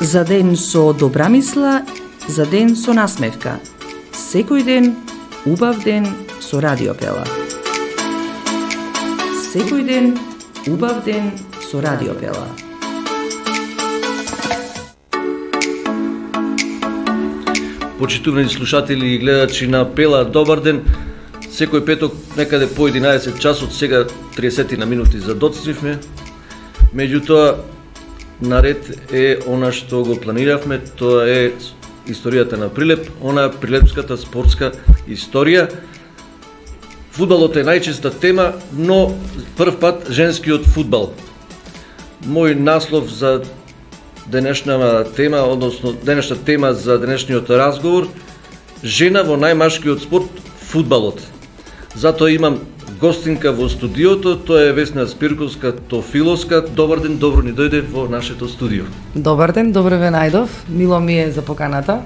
За ден со добра мисла, за ден со насмевка. Секој ден, убав ден со Радио Пела. Секој ден, убав ден со Радио Пела. Почитувани слушатели и гледачи на Пела, добар ден. Секој петок некаде по 11 часот, сега 30 на минути задоцнивме. Меѓутоа, наред е она што го планиравме, тоа е историјата на Прилеп, она прилепската спортска историја. Фудбалот е најчеста тема, но прв пат женскиот фудбал. Мој наслов за денешната тема, односно денешната тема за денешниот разговор, жена во најмашкиот спорт, фудбалот. Затоа имам гостинка во студиото, тоа е Весна Спирковска-Тофиловска. Добар ден, добро ни дојде во нашето студио. Добар ден, добро ве најдов. Мило ми е за поканата.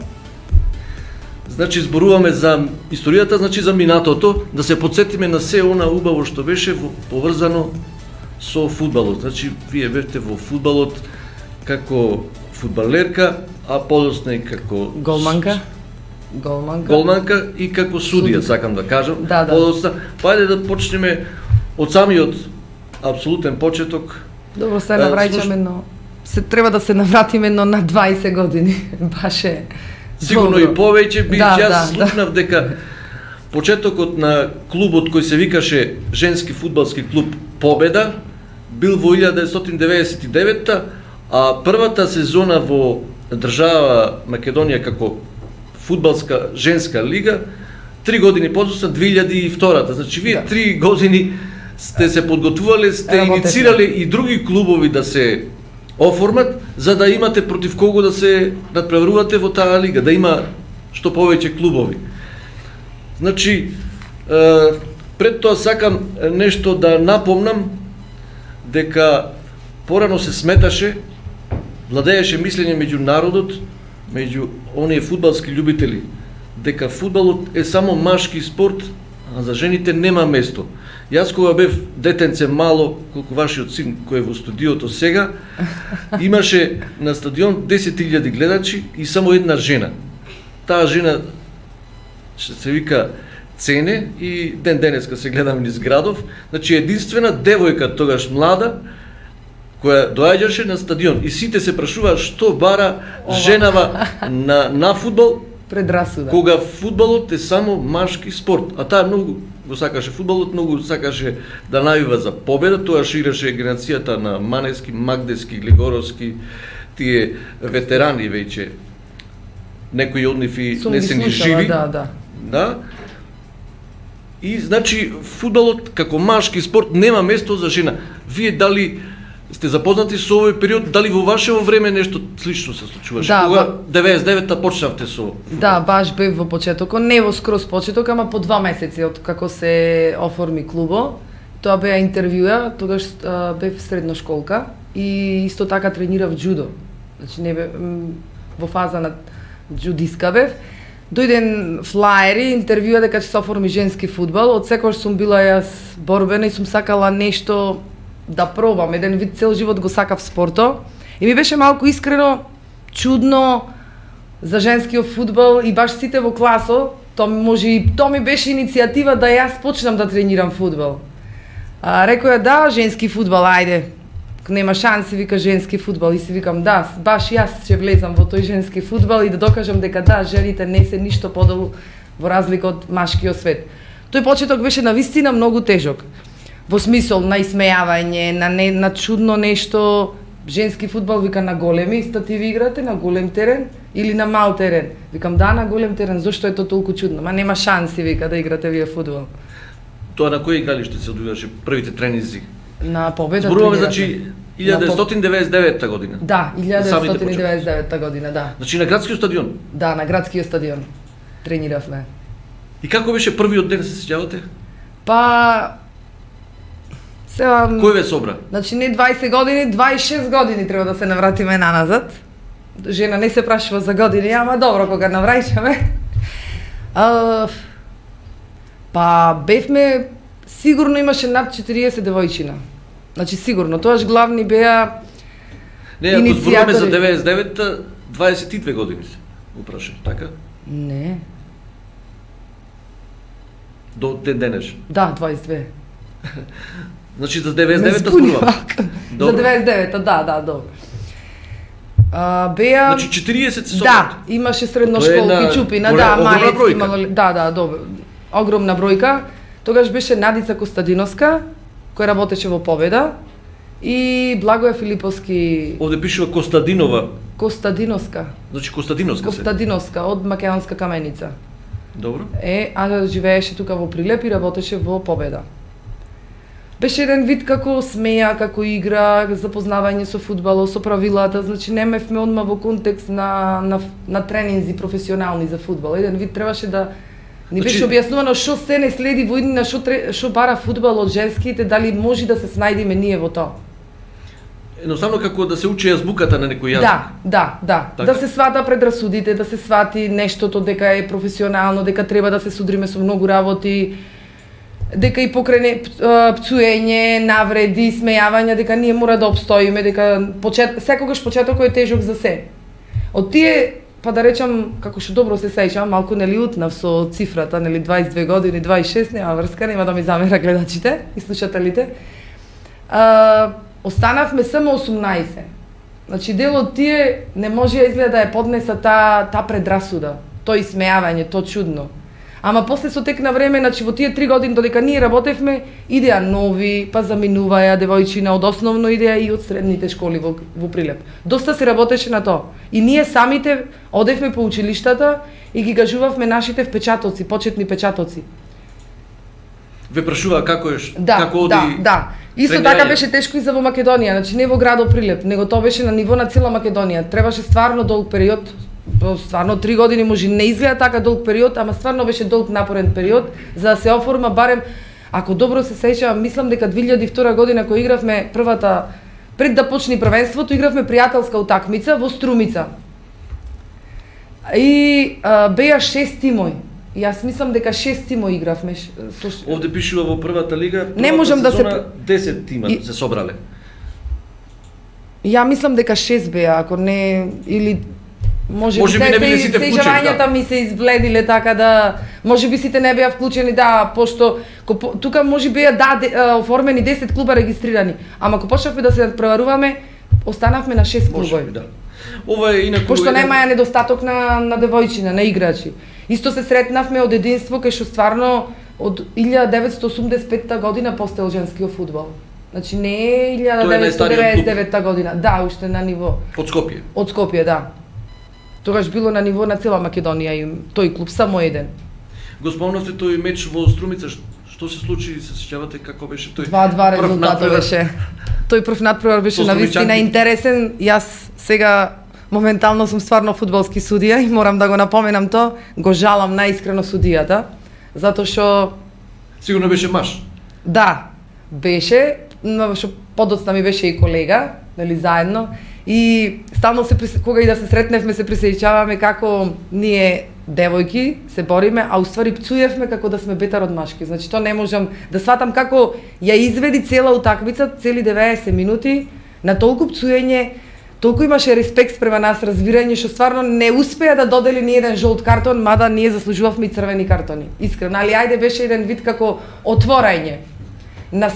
Значи, зборуваме за историјата, значи за минатото, да се подсетиме на се она убаво што беше поврзано со фудбалот. Значи, вие бевте во фудбалот како фудбалерка, а подосна и како голманка и како судија, сакам да кажам. Да. Подосна. Па ајде да почнеме од самиот апсолутен почеток. Добро, се навраќаме, но треба да се навратиме на 20 години. Баше сигурно добро. И повеќе би јас слушнав дека почетокот на клубот кој се викаше Женски фудбалски клуб Победа бил во 1999-та, а првата сезона во држава Македонија како фудбалска женска лига 3 години подоцна 2002-та. Значи вие 3 години сте се подготвувале, сте иницирале и други клубови да се оформат, за да имате против кого да се надпреварувате во таа лига, да има што повеќе клубови. Значи, пред тоа сакам нешто да напомнам, дека порано се сметаше, владееше мислење меѓу народот, меѓу оние фудбалски љубители, дека фудбалот е само машки спорт, а за жените нема место. Јас кога бев детенце мало, колку вашиот син кој е во студиото сега, имаше на стадион 10.000 гледачи и само една жена. Таа жена што се вика Цене и ден денеска се гледам низ градов, значи единствена девојка тогаш млада која доаѓаше на стадион и сите се прашуваат што бара женава на фудбал, предрасуда. Кога фудбалот е само машки спорт, а таа многу го сакаше фудбалот, многу сакаше да навива за победа, тоа ширеше генерацијата на Манески, Магдески, Глигоровски, тие ветерани веќе, некои од нив и не се ни живи. Да. И значи фудбалот како машки спорт нема место за жена. Вие дали сте запознати со овој период, дали во ваше време нешто слично се случуваше? Да, кога 99-та почнавте со фудбал? Да, баш бев во почетокот, не во скроз почеток, ама по 2 месеци од како се оформи клубо. Тоа беа интервјуа, тогаш бев средношколка и исто така тренирав џудо. Значи не бев во фаза на џудиска бев. Дојден флаери, интервјуа дека ќе се оформи женски фудбал. Од секогаш сум била јас борбена и сум сакала нешто да пробам, еден вид цел живот го сакав спорто и ми беше малку искрено чудно за женскиот фудбал и баш сите во класо, тоа ми беше иницијатива да јас почнам да тренирам фудбал. Рекоја да, женски фудбал, ајде, нема шанси, вика женски фудбал и си викам да, баш јас ќе влезам во тој женски фудбал и да докажам дека да, жените не се ништо подолу во разлика од машкиот свет. Тој почеток беше навистина многу тежок. Во смисол на исмејавање, на чудно нешто, женски фудбал, вика на големи стати ви играте, на голем терен или на мал терен. Викам да, на голем терен, зошто е тоа толку чудно? Ма нема шанси, вика, да играте вие фудбал. Тоа на кој игралиште се одвиваше првите тренинзи? На Победа. Зборуваме, значи, 1999 година. Да, 1999 година, да. Значи на градскиот стадион? Да, на градскиот стадион трениравме. И како беше првиот ден, се сеќавате? Па сега кој ве собра? Значи не 20 години, 26 години треба да се навратиме наназад. Жена не се прашува за години, ама добро кога навраќаме. Па бевме, сигурно имаше над 40 девојчина. Значи сигурно, тоаш главни беа Не, ако зборуваме за 99-та, 22 години се упрашам, така? Не. До ден денеш. Да, 22. Значи за 99-та зборувам. За 99-та, да, добро. Беа... Значи 40 се собрат. Да, имаше средношколки, чупина, да, малецки, да, добро. Огромна бројка. Тогаш беше Надица Костадиновска, која работеше во Победа, и Благоја Филиповски... Овде пишува Костадинова. Костадиновска. Значи Костадиновска се. Костадиновска, од Македонска Каменица. Добро. А живееше тука во Прилеп и работеше во Победа. Беше еден вид како смеја, како игра, запознавање со фудбалот, со правилата, значи немевме одма во контекст на тренинзи професионални за фудбал. Еден вид требаше да ни беше објаснувано што се не следи во иднина, што бара фудбалот женските, дали може да се снајдиме ние во тоа. Едноставно како да се учи азбуката на некој јазик. Да. Така. Да се свата предрасудите, да се свати нештото дека е професионално, дека треба да се судриме со многу работи, дека и покрај пцуење, навреди, смејавања, дека ние мора да обстоиме, дека секогаш почетокот е тежок за се. Од тие, па да речам, како што добро се сеќавам, малку нели утнав со цифрата, нели 22 години, 26, нема врска, нема да ми замера гледачите и слушателите. Останавме само 18. Значи дел од тие не може изгледа да ја поднеса таа предрасуда, тоа исмејавање, тоа чудно. Ама после со тек на време, значи во тие 3 години додека ние работевме, идеа нови, па заминуваја девојчина од основно идеа и од средните школи во Прилеп. Доста се работеше на тоа. И ние самите одевме по училиштата и ги кажувавме нашите впечатоци, почетни печатоци. Ве прашува како е, како оди... Да. Исто така беше тешко и за во Македонија, значи не во градот Прилеп, него тоа беше на ниво на цела Македонија. Требаше стварно долг период, стварно 3 години може не изгледа така долг период, ама стварно беше долг напорен период за да се оформа барем, ако добро се сеќавам, мислам дека 2002 година кога игравме првата, пред да почне првенството, игравме пријателска утакмица во Струмица. И беа 6 тимови. Јас мислам дека 6 тимови игравме. Овде пишува во првата лига, не можам да се 10 тима се собрале. Ја мислам дека 6 беа, ако не или може би не биле сите вклучени, да. Ми се избледиле така да можеби сите не беа вклучени, да, пошто тука може беа оформени 10 клуба регистрирани, ама кога почнавме да се надпреваруваме, останавме на 6 клубови. Да. Ова е инаку пошто немаја недостаток на девојчина, на играчи. Исто се сретнавме од единство кај што стварно од 1985 година постел женскиот фудбал. Значи не е 1999 година. Да, уште на ниво. Од Скопје. Од Скопје, да. Тогаш било на ниво на цела Македонија и тој клуб само еден. Го спомнавте тој меч во Струмица, што се случи, се сеќавате како беше тој? 2-2 резултатот беше. Тој прв надпревар беше навистина интересен. Јас сега моментално сум стварно фудбалски судија и морам да го напоменам тоа. Го жалам најискрено судијата, затоа што сигурно беше маж. Да, беше, но што подоцна ми беше и колега, нели заедно. И стално кога и да се сретневме се присеќаваме како ние девојки се бориме, а уствари пцуевме како да сме бетар од машки. Значи тоа не можам да сватам како ја изведи цела утакмица, цели 90 минути на толку пцуење, толку имаше респект спрема нас, разбирање што стварно не успеа да додели ни еден жолт картон, мада ние заслужувавме и црвени картони. Искрено, али ајде беше еден вид како отворање на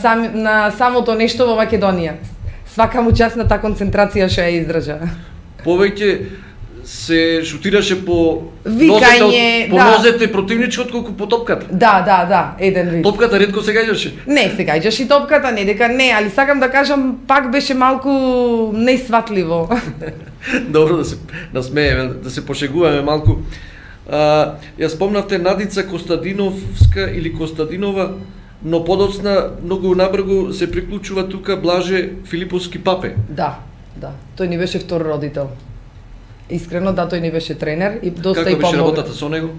самото нешто во Македонија. Свака му част на таа концентрација што ја издржа. Повеќе се шутираше по викање, нозете противничкот колку по топката. Да, еден вид. Топката ретко се гаѓаше. Не, се гаѓаше и топката, не дека не, али сакам да кажам, пак беше малку неисватливо. Добро да се насмееме, да се пошегуваме малку. Ја спомнавте Надица Костадиновска или Костадинова, но подоцна многу набрзо се приклучува тука Блаже Филиповски папе. Да. Тој ни беше втор родител. Искрено, да, тој ни беше тренер и доста и помогна. Како беше работата со него?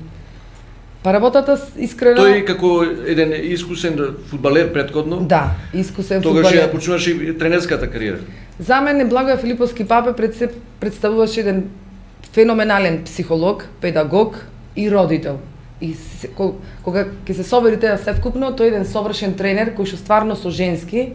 Па работата искрено... Тој како еден искусен фудбалер претходно? Да, искусен фудбалер. Тогаш ја почнуваше и тренерската кариера. За мене Благоја Филиповски папе представуваше еден феноменален психолог, педагог и родител. И кога ќе се соберите да се вкупно, тој е еден совршен тренер кој што стварно со женски,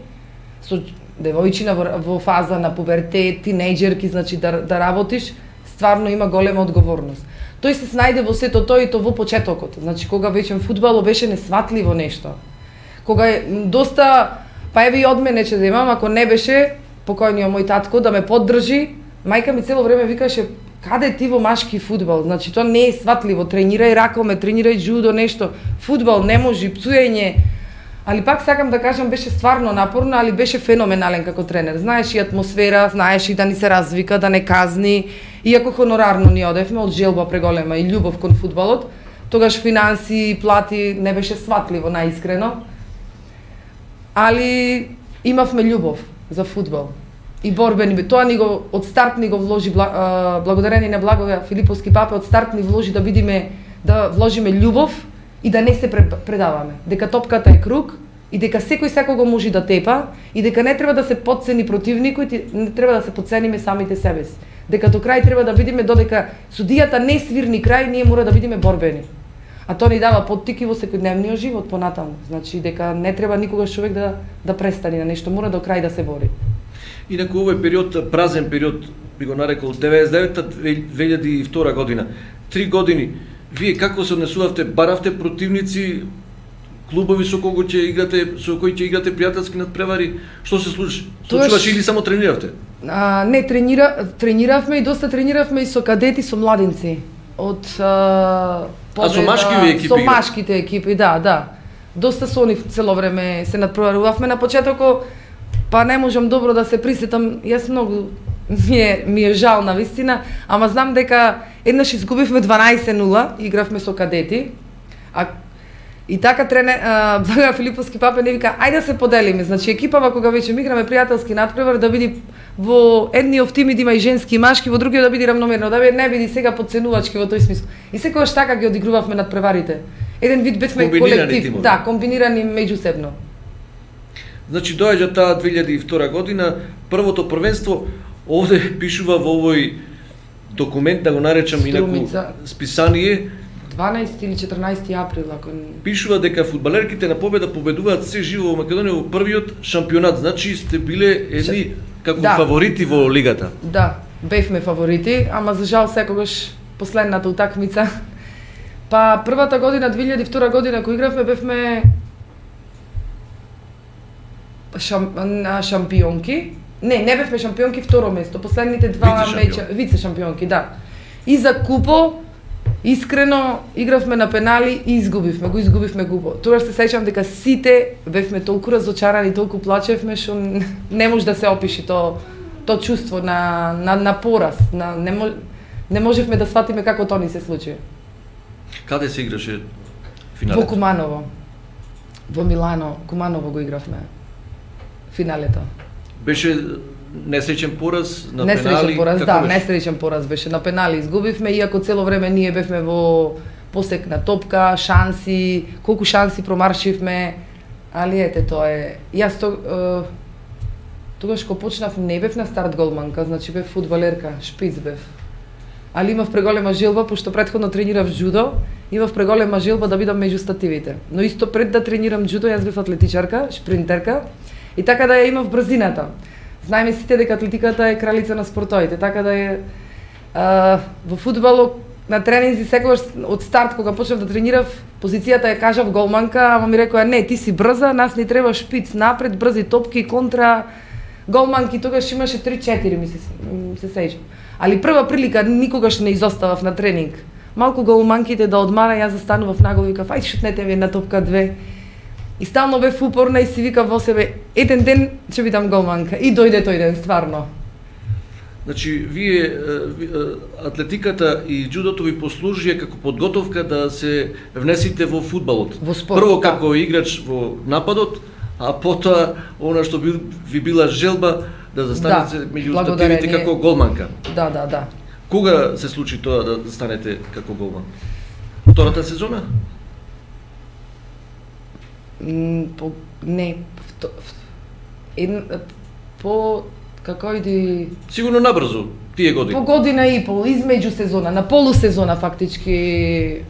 со девојчина во фаза на пубертет, тинејџерки, значи да работиш, стварно има голема одговорност. Тој се снајде во сето тоа и то во почетокот. Значи кога веќе фудбалот беше несватливо нешто. Кога е доста, па еве и од мене ќе земам, ако не беше покојниот мој татко да ме поддржи, мајка ми цело време викаше каде ти во машки фудбал? Значи тоа не е сватливо, тренирај ракоме, тренирај джудо, нешто. Фудбал не може, пцуење. Али пак сакам да кажам беше стварно напорно, али беше феноменален како тренер. Знаеш и атмосфера, знаеш и да ни се развика, да не казни. Иако хонорарно ни одевме од желба преголема и љубов кон фудбалот, тогаш финанси и плати не беше сватливо наискрено. Али имавме љубов за фудбал и борбени. Тоа ни го од старт ни го вложи благодарение на Благоја Филиповски папе, од старт ни вложи да вложиме љубов и да не се предаваме. Дека топката е круг и дека секој секого може да тепа и дека не треба да се потцени противникот и не треба да се потцениме самите себе си. Дека до крај треба да бидеме додека судијата не свирни крај, ние мора да бидеме борбени. А тоа ни дава поттики во секојдневниот живот понатаму. Значи дека не треба никогаш човек да престане на нешто, мора до крај да се бори. Инаку овој период, празен период, би го нарекол 99-та 2002 година. 3 години. Вие како се однесувавте? Баравте противници, клубови со кои ќе играте пријателски надпревари? Што се случуваше или само трениравте? Не, трениравме и доста трениравме и со кадети, со младинци. Од Победа, со машки екипи? Со машките екипи, да. Доста со нив цело време се надпреварувавме. На почетокот, па не можам добро да се присетам, јас многу ми е жал на вистина, ама знам дека еднаш изгубивме 12-0, игравме со кадети, и така Благоја Филиповски папе не вика, ајде да се поделиме, значи екипава кога веќе играме пријателски надпревар да биде во едниот тим да има и женски и машки, во другиот да биде равномерно, да не биде сега подценувачки во тој смисол. И секогаш така ги одигрувавме надпреварите. Еден вид бевме колектив, да, комбинирани меѓусебно. Значи доаѓа таа 2002 година, првото првенство, овде пишува во овој документ, да го наречам инаку списание, 12 или 14 април, ако пишува дека фудбалерките на Победа победуваат се живо во Македонија во првиот шампионат. Значи сте биле едни како фаворити во лигата. Да, бевме фаворити, ама за жал секогаш последната утакмица. Па првата година 2002 година кога игравме бевме шампионки. Не бевме шампионки, второ место. Последните два меча, вице шампионки, да. И за купо искрено игравме на пенали и го изгубивме купо. Тогаш се сеќавам дека сите бевме толку разочарани, толку плачевме што не може да се опиши то чувство на пораз, не можевме да сватиме како тоа ни се случи. Каде се играше финалето? Во Куманово. Во Милано, Куманово го игравме финалето. Беше несреќен пораз на пенали? Несреќен пораз, да, несреќен пораз беше на пенали. Изгубивме, иако цело време ние бевме во посек на топка, шанси, колку шанси промаршивме, али ете, тоа е. Јас тогаш кога почнав не бев на старт голманка, значи бев фудбалерка, шпиц бев. Али имав преголема желба, пошто претходно тренирав джудо, имав преголема желба да бидам меѓу стативите. Но исто пред да тренирам джудо, јас бев атлетичарка, шпринтерка, и така да ја имав брзината. Знаеме сите дека атлетиката е кралица на спортовите, така да е во фудбалот на тренинзи секогаш од старт кога почнав да тренирав, позицијата ја кажав голманка, ама ми рекоа не, ти си брза, нас ни треба шпиц напред, брзи топки контра голманки, тогаш имаше 3-4 ми се сеќам. Али прва прилика никогаш не изоставав на тренинг. Малку голманките да одмара, јас застанував наголо и викав ајде шутнете ми една топка 2. И стално бев упорна и си викав во себе, еден ден ќе бидам голманка. И дојде тој ден, стварно. Значи, вие атлетиката и джудото ви послужија како подготовка да се внесите во фудбалот. Во спорт, прво како играч во нападот, а потоа она што ви била желба да застанете меѓу стативите како голманка. Да. Кога се случи тоа да станете како голман? Втората сезона? Како иди... Сигурно набрзо, тие години. По година и пол, измеѓу сезона, на полусезона фактички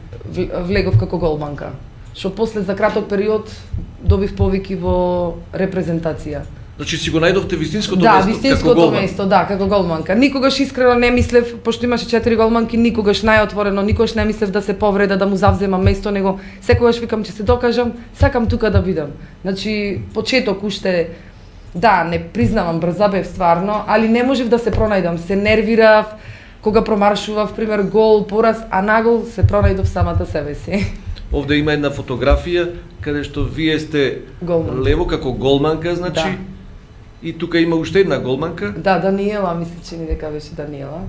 влегов како голманка. Што после за краток период добив повики во репрезентација. Значи си го најдовте вистинското Да, место вистинското како голман. место, да, како голманка. Никогаш искрено не мислев, пошто имаше 4 голманки, никогаш најотворено, никогаш не мислев да се повреда, да му завземам место, него секогаш викам ќе се докажам, сакам тука да бидам. Значи, почеток уште, да, не признавам, брза бев стварно, али не можев да се пронајдам, се нервирав, кога промаршував, пример, гол, пораз, а на гол се пронајдов самата себе си. Овде има една фотографија каде што вие сте Голман. лево како голманка, значи. Да. И тука има уште една голманка Да, Даниела, мисля, чини дека беше Даниела.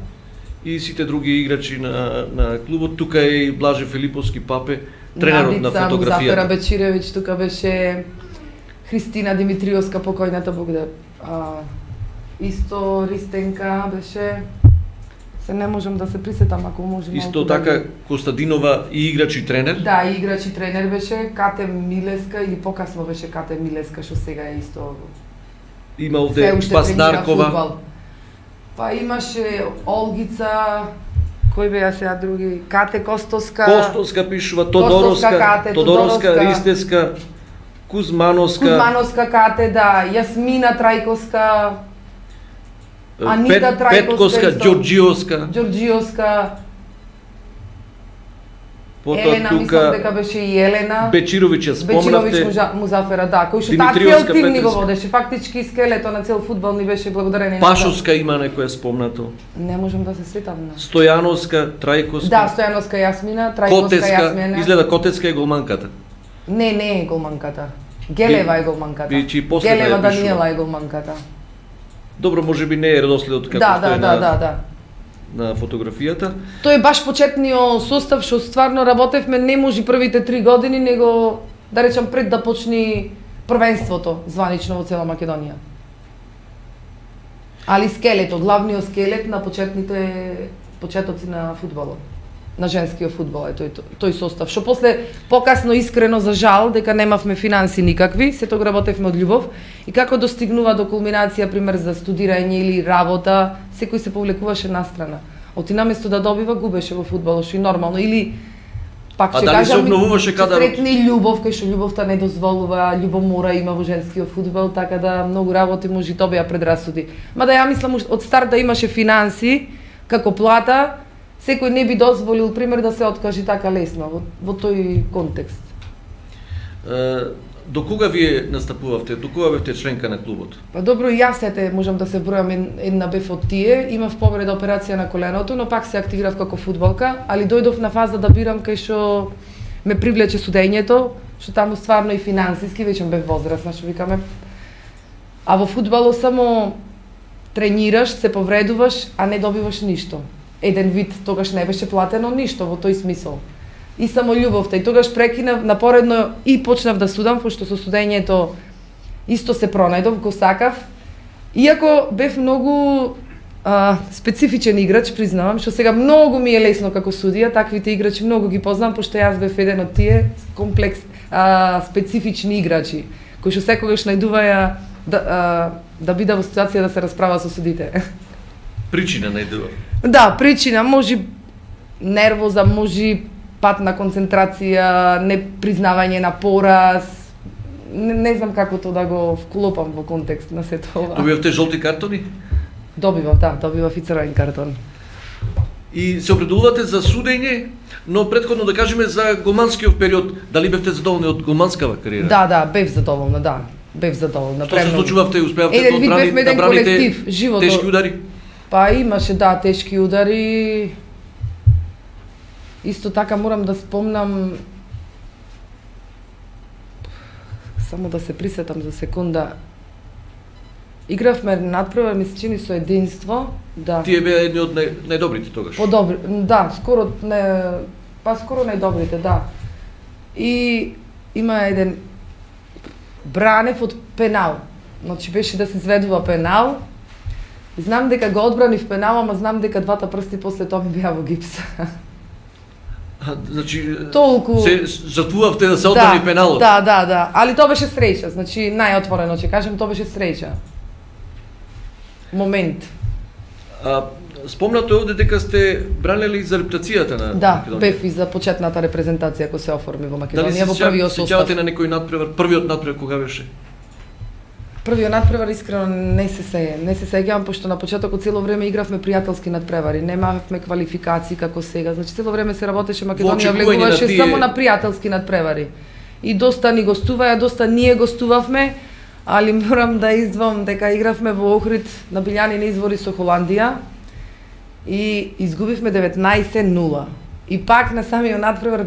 и сите други играчи на клубот. Тука е и Блаже Филиповски Папе, тренерот на Музафера фотографијата. Бечиревич, тука беше Христина Димитриовска, покојната Бог да. Исто Ристенка беше. Се не можам да се присетам, ако може малку. Исто така Костадинова и играч и тренер. Да, играч и тренер беше Кате Милеска или покасно беше Кате Милеска, што сега е исто. Има Се овде уште тренира Паснаркова. фудбал. Па имаше Олгица, кој беа сега други? Кате Костоска. Костоска пишува, Тодоровска, Кате, Тодоровска, Ристеска, Кузмановска Кате, да, Јасмина Трајковска, Анита Трајковска, Петкоска, исто. Ѓорџиовска, потоа Елена, мислам тука дека беше и Елена. Бечировиќ ја спомнавте. Бечировиќ Музафера, да, кој што таа Димитриовска, цел тим ни го Петровска. водеше, фактички скелето на цел фудбал ни беше благодарение на Пашовска има некоја спомнато. Не можам да се сетам на. Стојановска, Трајковска, Да, Стојановска Јасмина, Трајковска Котецка, Јасмина. изгледа Котецка е голманката. Не е голманката. Гелева е голманката. Бичи и после да ја Гелева пишува. Даниела е голманката. Добро, можеби не е редоследот како Да, што е да. на фотографијата. Тој е баш почетниот состав што стварно работевме, не може првите 3 години, него да речам пред да почни првенството званично во цела Македонија. Али скелето, главниот скелет на почетоци на фудбалот, на женскиот фудбал е тој состав. Што после покасно искрено за жал дека немавме финанси никакви, сето го работевме од љубов и како достигнува до кулминација пример за студирање или работа, секој се повлекуваше настрана. Оти наместо да добива, губеше во фудбалот, што е нормално или пак А ќе дали се кажам, обновуваше кадарот? сретни љубов, кај што љубовта не дозволува, љубомора има во женскиот фудбал, така да многу работи може и тоа беа предрасуди. Мада ја мислам од старт да имаше финанси како плата, секој не би дозволил пример да се откажи така лесно во тој контекст. До кога вие настапувавте? До кога бевте членка на клубот? Па добро, и јас може да се бројам една бев од тие, имав повреда операција на коленото, но пак се активирав како фудбалка, али дојдов на фаза да бирам кај што ме привлече судењето, што таму стварно и финансиски, веќе бев возрастна, што викаме. А во фудбалот само тренираш, се повредуваш, а не добиваш ништо. Еден вид, тогаш не беше платено ништо во тој смисол. И само љубовта. И тогаш прекинав напоредно и почнав да судам, пошто со судењето исто се пронајдов, го сакав. Иако бев многу специфичен играч, признавам, што сега многу ми е лесно како судија, таквите играчи многу ги познам, пошто јас бев еден од тие комплекс специфични играчи, кои што секогаш најдуваја да биде во ситуација да се расправа со судите. Причина најдува. Да, причина, може нервоза, може пат на концентрација, непризнавање на пораз. Не знам како тоа да го вклопам во контекст на сето ова. Добивавте жолти картони? Добивав и црвен картон. И се определувате за судење, но претходно да кажеме за голманскиот период, дали бевте задоволни од голманскава кариера? Да, бев задоволна, да. Бев задоволна. Што се случувавте, успеавте Еден вид да бевме еден браните колектив, живото. тешки удари? Па имаше, да, тешки удари. Исто така морам да спомнам, само да се присетам за секунда. Игравме надпревар, ми се чини со единство, да. Тие беа едни од најдобрите тогаш. Подобри, да, скоро најдобрите, да. И има еден бранев од пенал. Значи беше да се изведува пенал. Знам дека го одбранив пенал, ама знам дека двата прсти после тоа ми беа во гипс. Значи, толку се жртвувавте да се одбрани пеналот. Да. Али тоа беше среќа, значи најотворено ќе кажем, тоа беше среќа. Момент. Спомнато е овде дека сте бранели за репутацијата на Македонија. Да, бев и за почетната репрезентација која се оформи во Македонија во првиот состав. Дали се сеќавате на некој надпревар, првиот надпревар кога беше? Првиот надпревар искрено не се сеќавам, пошто на почетокот цело време игравме пријателски надпревари, немавме квалификации како сега. Значи цело време се работеше, Македонија влегуваше само на пријателски надпревари. И доста ни гостуваја, доста ние гостувавме, али морам да издвам дека игравме во Охрид на Билјанини извори со Холандија и изгубивме 19-0. И пак на самиот надпревар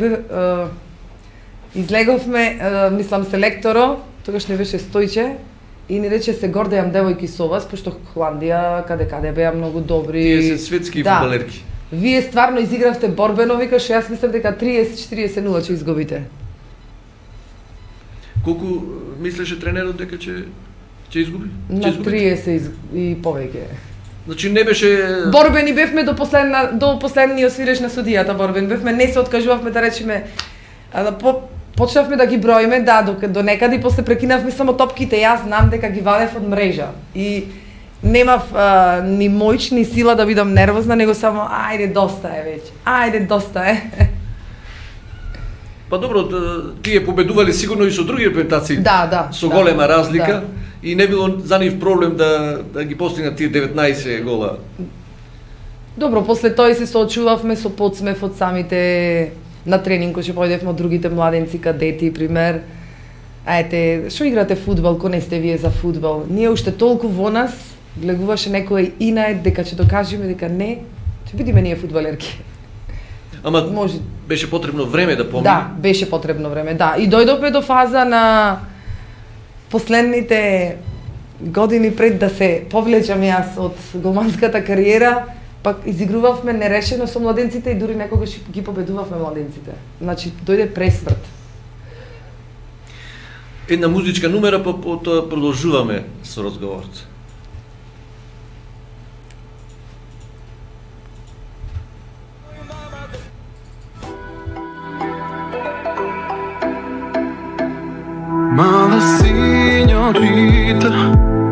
излеговме, мислам селекторо, тогаш не беше Стојче, и ни рече се гордејам девојки со вас, пошто Холандија каде беа многу добри. Тие се светски фудбалерки. Вие стварно изигравте борбено, викаш, јас мислам дека 30-40-0 ќе изгубите. Колку мислеше тренерот дека ќе изгуби? На 30 и повеќе. Значи не беше борбени бевме до последниот свиреш на судијата борбен. Бевме, не се откажувавме да речеме, почнавме да ги броиме, да, до некаде и после прекинавме само топките. Јас знам дека ги вадев од мрежа и немав ни моќ ни сила да бидам нервозна, него само ајде доста е веќе. Ајде доста е. Па добро, тие победувале сигурно и со други репрезентации. Да, со голема разлика и не било за нив проблем да ги постигнат тие 19 гола. Добро, после тој се соочувавме со подсмев од самите на тренинг кој ќе појдевме од другите младенци, кадети, пример. Ајте, што играте фудбал, кој не сте вие за фудбал? Ние уште толку во нас влегуваше некој инает дека ќе докажеме дека не, ќе бидеме ние фудбалерки. Ама може беше потребно време да помине. Да, беше потребно време, да. И дојдовме до фаза на последните години пред да се повлечам јас од голманската кариера, пак изигрувавме нерешено со младенците и дури некогаш ги победувавме младенците. Значи, дојде пресмрт. Една музичка numera, па потоа продолжуваме со разговорот. Мала синьорита,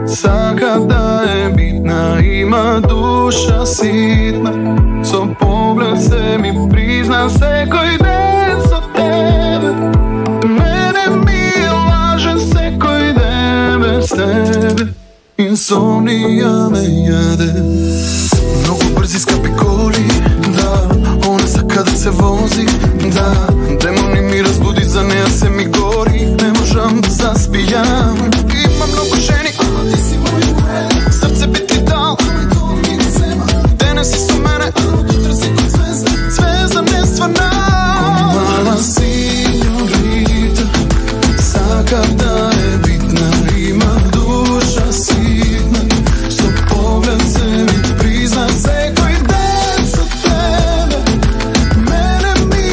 сака да е битна, има душа ситна, со поглед се ми призна секој ден со тебе. Мене ми лаже секој ден без тебе, инсомнија ме јаде. Многу брзи скапи коли, да, она сака да се вози, да, демони ми разбуди, за неја се ми гори, не можам да заспијам. Има многу жени, ама ти си мој муер, срце би ти дал, ама тоа ми не зема. Денес си со мене, ама утре си код звезда, звезда не стварна. Мала синьорита, сакам да е битна, има душа ситна, со поглед се ми призна секој ден со тебе. Мене ми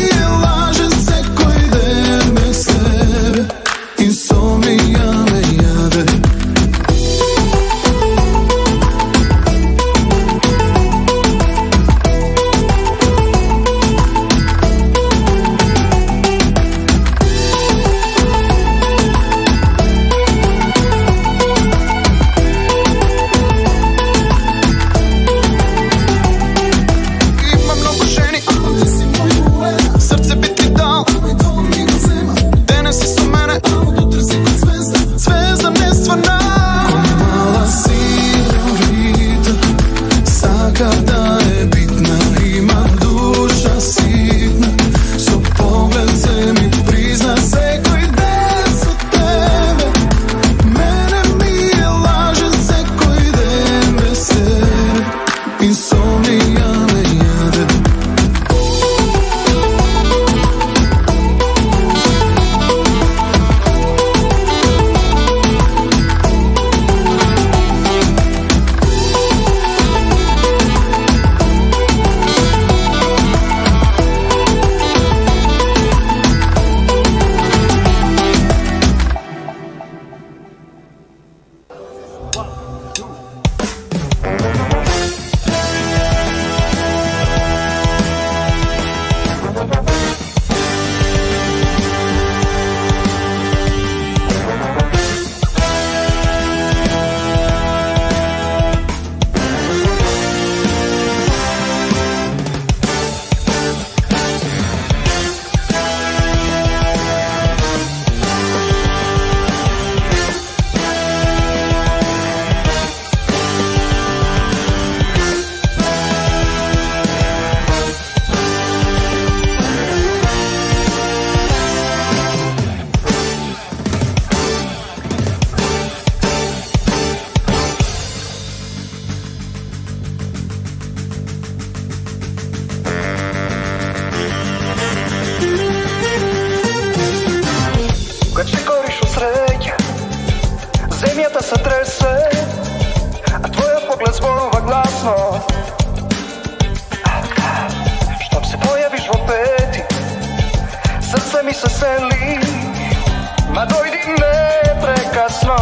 весели, ма дојди непрекасно.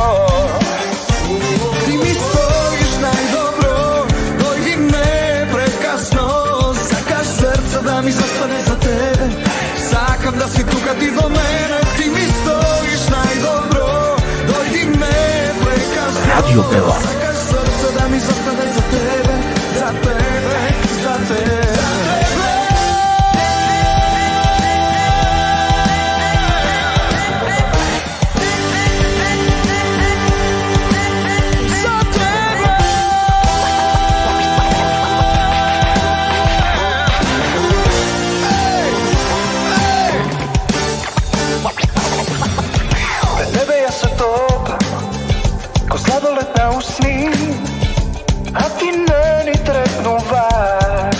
Ти ми стоиш најдобро, дојди непрекасно. Сакаш срце да ми застане за тебе, сакам да си тука ти до мене. Ти ми стоиш најдобро, дојди непрекасно. Радио Бела. Сакаш срце да ми застане за тебе, за тебе, за тебе. Сладолет на усни, а ти не ни трепнуваш.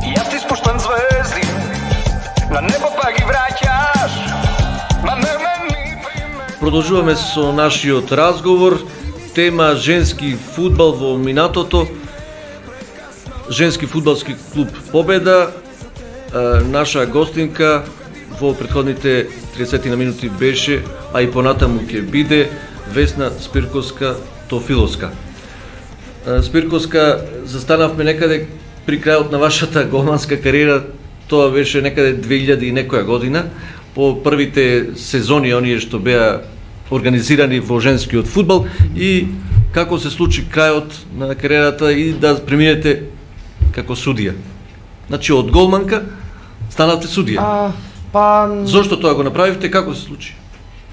Јас ти спуштам звезди, на небо па ги враќаш. Ма не ме ни пример. Продолжуваме со нашиот разговор. Тема женски фудбал во минатото. Женски фудбалски клуб Победа. Наша гостинка во претходните 30 минути беше, а и понатаму ќе биде, Весна Спирковска-Тофиловска. Спирковска, застанавме некаде при крајот на вашата голманска кариера, тоа беше некаде 2000 и некоја година, по првите сезони оние што беа организирани во женскиот фудбал, и како се случи крајот на кариерата и да преминете како судија. Значи од голманка станавте судија. Зошто тоа го направивте, како се случи?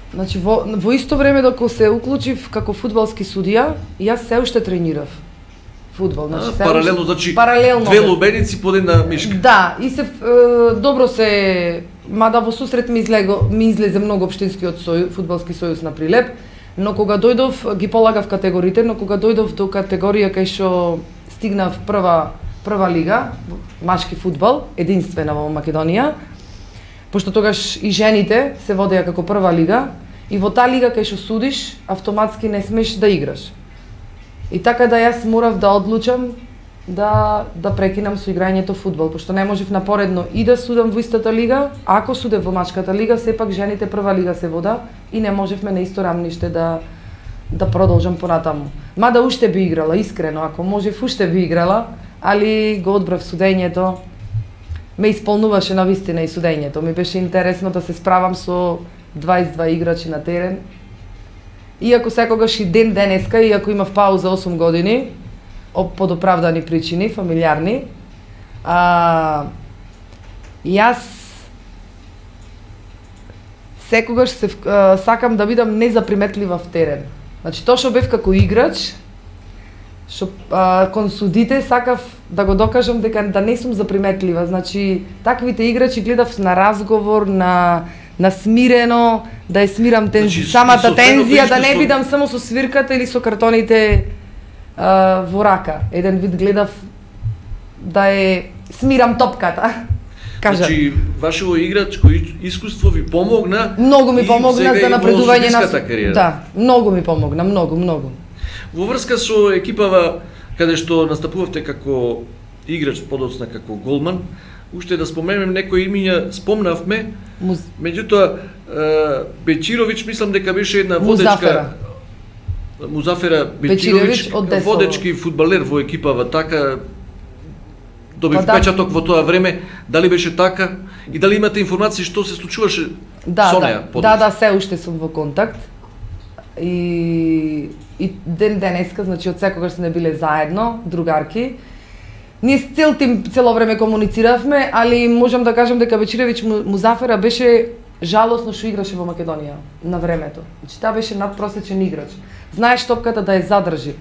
Значи во исто време докато се уклучив како фудбалски судија, јас се уште тренирав фудбал, значи паралелно, значи паралелно две лубеници по една мишка. Да, и се добро се, мада во сусрет ми излезе многу општинскиот фудбалски сојуз на Прилеп, но кога дојдов ги полагав категориите, но кога дојдов до категорија кај што стигнав прва лига, машки фудбал, единствена во Македонија, пошто тогаш и жените се водеа како прва лига, и во таа лига кај што судиш, автоматски не смеш да играш. И така да јас морав да одлучам да прекинам со играњето фудбал, пошто не можев напоредно и да судам во истата лига, а ако судев во мачката лига, сепак жените прва лига се вода и не можевме на исто рамниште да продолжам понатаму. Мада уште би играла, искрено, ако можев уште би играла, али го одбрав судењето. Ме исполнуваше на вистина и судењето. Ми беше интересно да се справам со 22 играчи на терен. Иако секогаш и денеска, иако имав пауза 8 години, под оправдани причини, фамилиарни, јас секогаш сакам да бидам незаприметлива в терен. Значи, тоа што бев како играч, што кон судите сакав да го докажам дека да не сум заприметлива. Значи, таквите играчи гледав на разговор, на смирено, да ја смирам самата тензија, да не бидам само со свирката или со картоните во рака. Еден вид гледав да ја смирам топката. Значи, вашето играчко искуство ви помогна. Многу ми помогна за напредување на кариера. Да, многу ми помогна, многу. Во врска со екипава каде што настапувавте како играч, подоцна како голман, уште да споменем некои имиња, спомнавме, меѓутоа Бечировиќ, мислам дека беше една водечка... Музафера Бечировиќ, водечки фудбалер во екипава, така добив печаток во тоа време, дали беше така и дали имате информации што се случуваше со неа? Да, се уште сум во контакт. И денеска, значи од секогаш сме биле заедно, другарки. Ние цел тим цело време комунициравме, али можам да кажам дека Бечировиќ Музафера беше жалосно што играше во Македонија на времето. Значи таа беше надпросечен играч. Знаеш топката да ја задржи.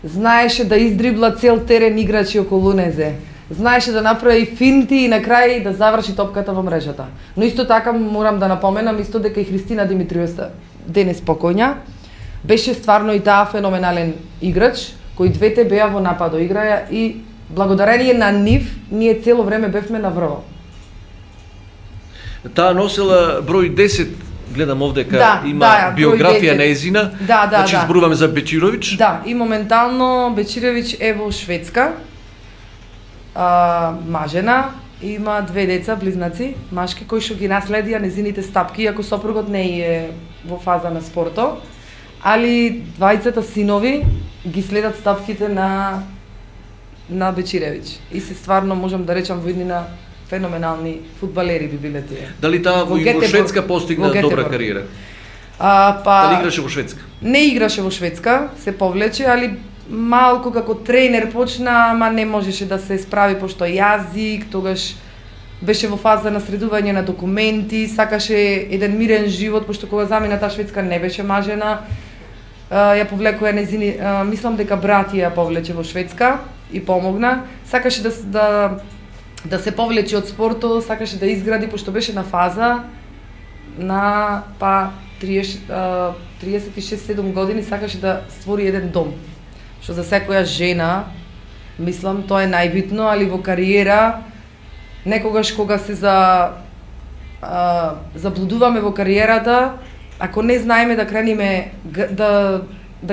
Знаеше да издрибла цел терен играчи околу незе. Знаеше да направи финти и на крај да заврши топката во мрежата. Но исто така морам да напоменам исто дека и Христина Димитриевска, денес покојна, беше стварно и таа феноменален играч, кои двете беа во нападо играја и благодарение на нив ние цело време бевме на врво. Таа носела број 10, гледам овдека, има биографија нејзина. Значи зборуваме за Бечировиќ. Да, и моментално Бечировиќ е во Шведска. Мажена, има 2 деца, близнаци, машки, кои што ги наследија незините стапки, иако сопругот не е во фаза на спорто, али двајцата синови ги следат стапките на Бечиревиќ. И се стварно можам да речам во иднина феноменални фудбалери би биле тие. Дали таа во Шведска постигна добра кариера? Дали играше во Шведска? Не играше во Шведска, се повлече, али малку како тренер почна, ама не можеше да се справи пошто јазик, тогаш беше во фаза на средување на документи, сакаше еден мирен живот, пошто кога замина таа Шведска не беше мажена. Ја повлекоја незини, мислам дека брат ја повлече во Шведска и помогна. Сакаше да се повлече од спортот, сакаше да изгради, пошто беше на фаза на 36-7 години, сакаше да створи еден дом. Што за секоја жена, мислам, тоа е најбитно, али во кариера, некогаш кога се заблудуваме во кариерата, ако не знаеме да крениме да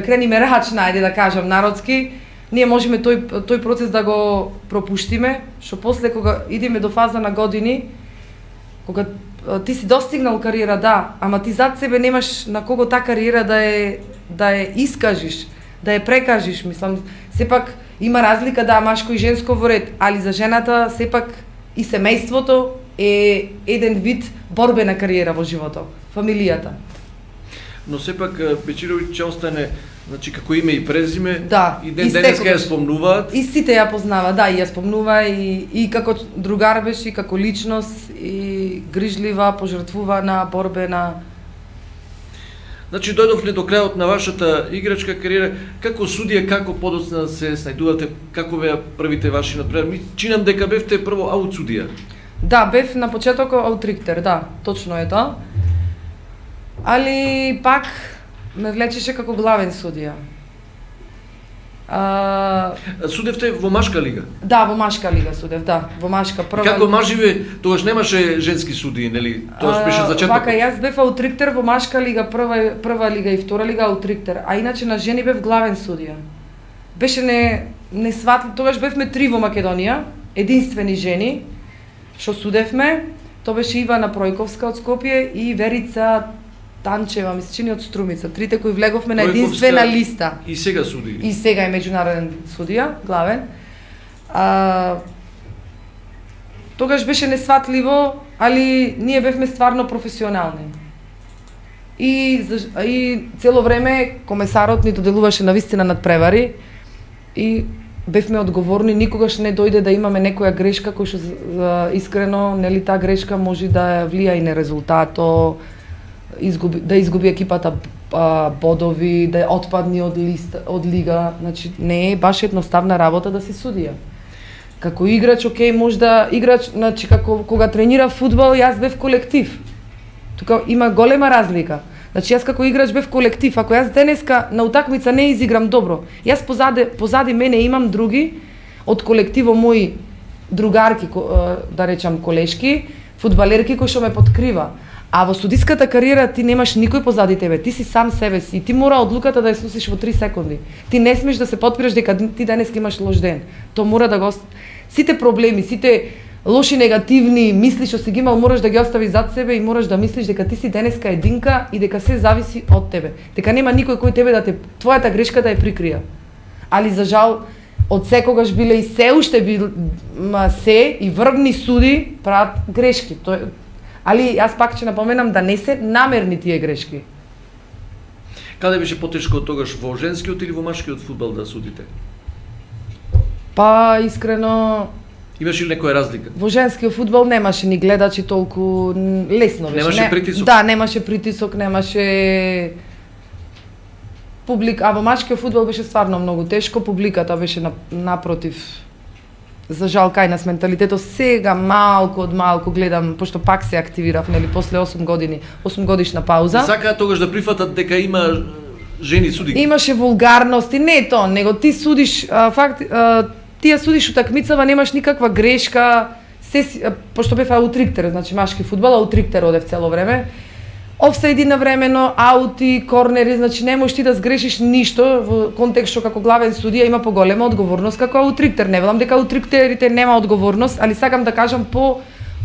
крениме рачна, ајде да кажам народски, ние можеме тој процес да го пропуштиме, што после кога идеме до фаза на години, кога ти си достигнал кариера, да, ама ти зад себе немаш на кого таа кариера да ја искажиш, да ја прекажиш, мислам, сепак има разлика да машко и женско во ред, али за жената сепак и семејството е еден вид борбена кариера во животот, фамилијата. Но сепак Бечировиќ ќе остане, значи како име и презиме, да, и денеска ја спомнуваат. И сите ја познава, да, и ја спомнува и како другар беше, и како личност, и грижлива, пожртвувана, борбена. Значи дојдовме до крајот на вашата играчка кариера. Како судија, како подоцна се снајдувате, како беа првите ваши надпревари? Чинам дека бевте прво аут судија. Да, бев на почетокот аутриктер, да, точно е тоа. Али пак ме влечеше како главен судија. Судевте во машка лига? Да, во машка лига судев, да, во машка прва. Како маживе, тогаш немаше женски судии, нели? Тоа беше зачетокот. Вака, јас бев аутриктер во машка лига, прва лига и втора лига аутриктер, а иначе на жени бев главен судија. Беше не сватли, тогаш бевме 3 во Македонија, единствени жени што судевме. Тоа беше Ивана Пројковска од Скопје и Верица Танчева, ми се чини од Струмица, трите кои влеговме на единствена листа. И сега суди. И сега е меѓународен судија, главен. Тогаш беше несватливо, али ние бевме стварно професионални. И цело време комесарот ни доделуваше навистина надпревари и бевме одговорни, никогаш не дојде да имаме некоја грешка која што искрено, нели таа грешка може да влија и на резултато, да изгуби екипата бодови, да отпадни од лига, значи не е баш едноставна работа да си судија. Како играч, окей, може да играч, значи како кога тренира фудбал, јас бев колектив. Тука има голема разлика. Значи јас како играч бев колектив, ако јас денеска на утакмица не изиграм добро, јас позади мене имам други од колективот мои другарки, да речам колешки, фудбалерки кои што ме подкрива. А во судиската кариера ти немаш никој позади тебе, ти си сам себе си и ти мора одлуката да ја сносиш во 3 секунди. Ти не смеш да се потпираш дека ти денеска имаш лош ден. Тоа мора да го сите проблеми, сите лоши негативни мисли што си ги имал мораш да ги оставиш зад себе и мораш да мислиш дека ти си денеска единка и дека се зависи од тебе. Дека нема никој кој тебе да те твојата грешка да ја прикрија. Али за жал од секогаш биле и се уште се и врвни суди прават грешки. Али јас пак ќе напоменам да не се намерни тие грешки. Каде беше потешко тогаш, во женскиот или во машкиот фудбал да судите? Па искрено имаше ли некоја разлика? Во женскиот фудбал немаше ни гледачи толку лесно беше. Немаше притисок? Да, немаше притисок, немаше публика, а во машкиот фудбал беше стварно многу тешко, публиката беше напротив. За жал кај нас менталитетот сега малку од малку гледам, пошто пак се активирав, нели, после 8 години, 8 годишна пауза. Сакаат тогаш да прифатат дека има жени судики? Имаше вулгарности, не тоа, него ти судиш, ти ја судиш утакмицава, немаш никаква грешка, пошто бев аутриктер, значи машки фудбал, аутриктер одев цело време. офсайди навремено, аути, корнери, значи не можеш ти да сгрешиш ништо во контекст што како главен судија има поголема одговорност како аутриктер. Не велам дека аутриктерите нема одговорност, али сакам да кажам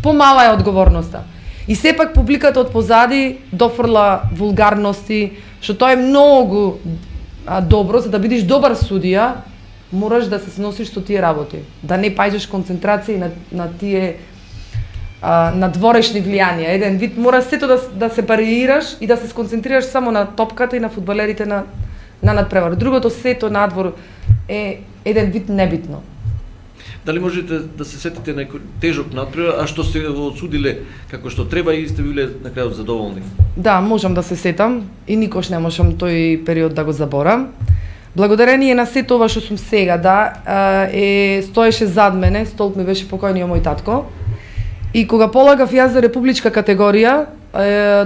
помала е одговорноста. И сепак публиката од позади дофрла вулгарности, што тоа е многу добро, за да бидеш добар судија, мораш да се сносиш со тие работи, да не паѓаш концентрација на тие надворешни влијанија. Еден вид мора сето да се парираш и да се сконцентрираш само на топката и на фудбалерите на надпревар. Другото сето надвор е еден вид небитно. Дали можете да се сетите некој тежок надпревар, а што сте го осудиле како што треба и сте биле на крајот задоволни? Да, можам да се сетам и никош не можам тој период да го заборам. Благодарение на сето ова што сум сега, стоеше зад мене, столб ми беше покојниот мој татко. И кога полагав јас за републичка категорија,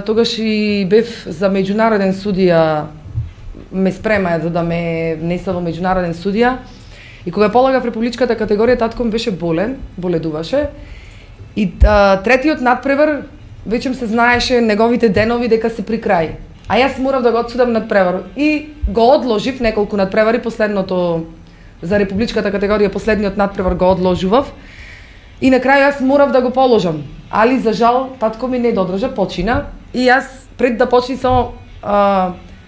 тогаш и бев за меѓународен судија, ме спрема за да ме внеса во меѓународен судија. И кога полагав републичката категорија, татко ми беше боледуваше. И третиот надпревар, веќе се знаеше неговите денови дека се при крај. А јас морав да го одсудам надпревар. И го одложив неколку надпревари, последното за републичката категорија, последниот надпревар го одложував. И на крај јас морав да го положам. Али за жал татко ми не додржа, почина. И јас пред да почни само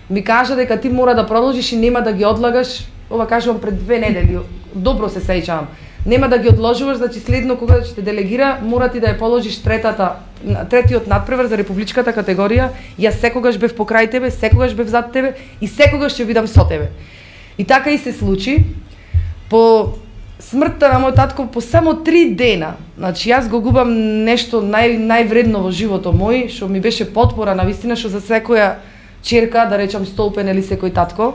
ми кажа дека ти мора да продолжиш и нема да ги одлагаш. Ова кажувам пред 2 недели. Добро се сеќавам. Нема да ги одложуваш, значи следно кога ќе те делегира, мора ти да ја положиш третиот надпревар за републичката категорија. Јас секогаш бев покрај тебе, секогаш бев зад тебе и секогаш ќе бидам со тебе. И така и се случи. По смртта на мој татко по само 3 дена. Значи јас го губам нешто највредно во животот мој, што ми беше потпора на вистина, што за секоја ќерка, да речам столпен или секој татко.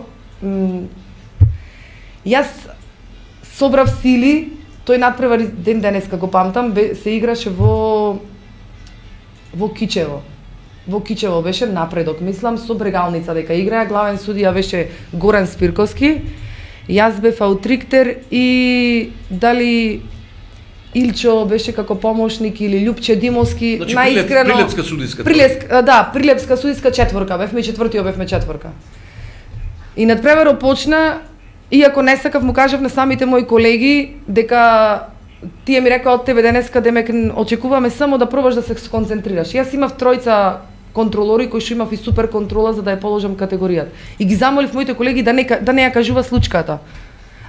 Јас собрав сили, тој надпревар ден денеска го памтам, се играше во Кичево. Во Кичево беше напредок, мислам, со Брегалница дека играа, главен судија беше Горан Спирковски. Јас бев аутриктер и дали Илчо беше како помошник или Љупче Димовски, значи, најискрено Прилепска судиска. Прилепска судиска четворка, бевме четвртиот, бевме четворка. И надпреварот почна, иако не сакав, му кажав на самите мои колеги дека тие ми рекоа од тебе денеска демек очекуваме само да пробаш да се сконцентрираш. Јас имав тројца контролори кои што имав и супер контрола за да ја положам категоријата. И ги замолив моите колеги да не ја кажува случката.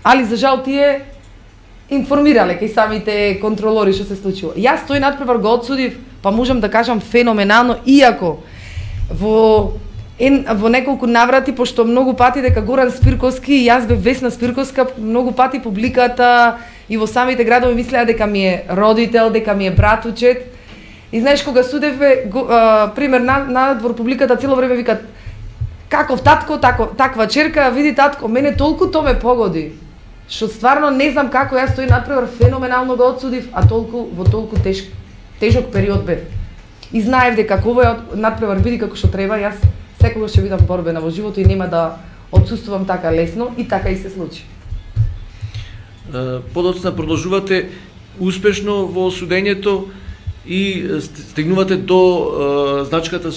Али за жал тие информирале кај самите контролори што се случило. Јас тој надпревар го одсудив, па можам да кажам феноменално, иако во неколку наврати, пошто многу пати дека Горан Спирковски и јас бев Весна Спирковска, многу пати публиката и во самите градови мислеа дека ми е родител, дека ми е братучет. И знаеш, кога судевме, пример, надвор публиката цело време викат каков татко, таква черка, види татко, мене толку тоа ме погоди. Што стварно не знам како јас тој надпревар феноменално го одсудив, а во толку тежок период бев. И знаев дека ако овој надпревар биде како што треба, јас секогаш ќе бидам борбена во животот и нема да отсуствувам така лесно, и така и се случи. Подоцна продолжувате успешно во осудењето и стигнувате до значката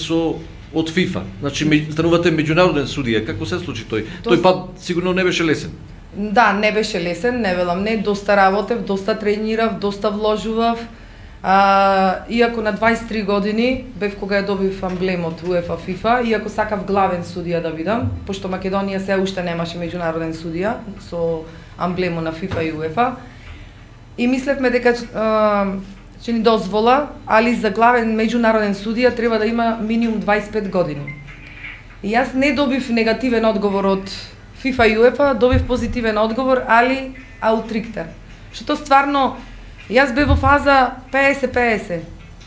од ФИФА. Значи станувате меѓународен судија. Како се случи тој? Тој пат сигурно не беше лесен. Да, не беше лесен, не велам не, доста работев, доста тренирав, доста вложував. Иако на 23 години бев кога ја добив амблемот УЕФА ФИФА, иако сакав главен судија да бидам, пошто Македонија се уште немаше меѓународен судија со амблемо на ФИФА и УЕФА. И мислевме дека ќе ни дозвола, али за главен меѓународен судија треба да има минимум 25 години. И јас не добив негативен одговор од ФИФА и УЕФА, добив позитивен одговор, али аутриктер. Што стварно, јас бев во фаза 50-50.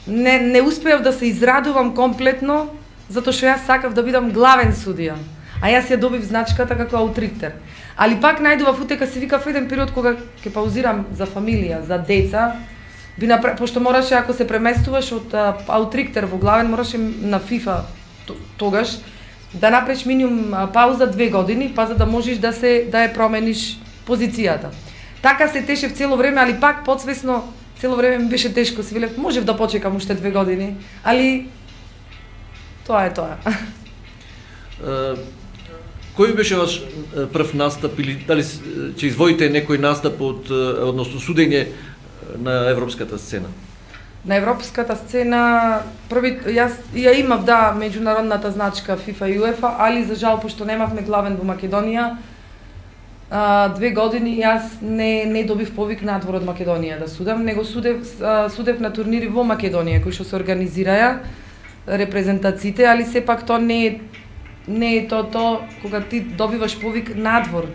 Не успеав да се израдувам комплетно, затоа што јас сакав да бидам главен судија. А јас ја добив значката како аутриктер. Али пак најдував утека, се викав еден период кога ќе паузирам за фамилија, за деца, пошто мораше, ако се преместуваш од аутриктер во главен, мораше на ФИФА тогаш да направиш минимум пауза 2 години, па за да можеш да ја промениш позицијата. Така се тешев цело време, али пак подсвесно цело време ми беше тешко, се велев, можев да почекам уште 2 години, али Тоа е тоа. Кој беше ваш прв настап или дали ќе извоите некој настап односно судење на европската сцена? На европската сцена јас ја имав меѓународната значка FIFA и UEFA, али за жал пошто немавме главен во Македонија, 2 години јас не добив повик надвор од Македонија да судам, него судев на турнири во Македонија кои што се организираја репрезентациите, али сепак тоа не е тоа кога ти добиваш повик надвор.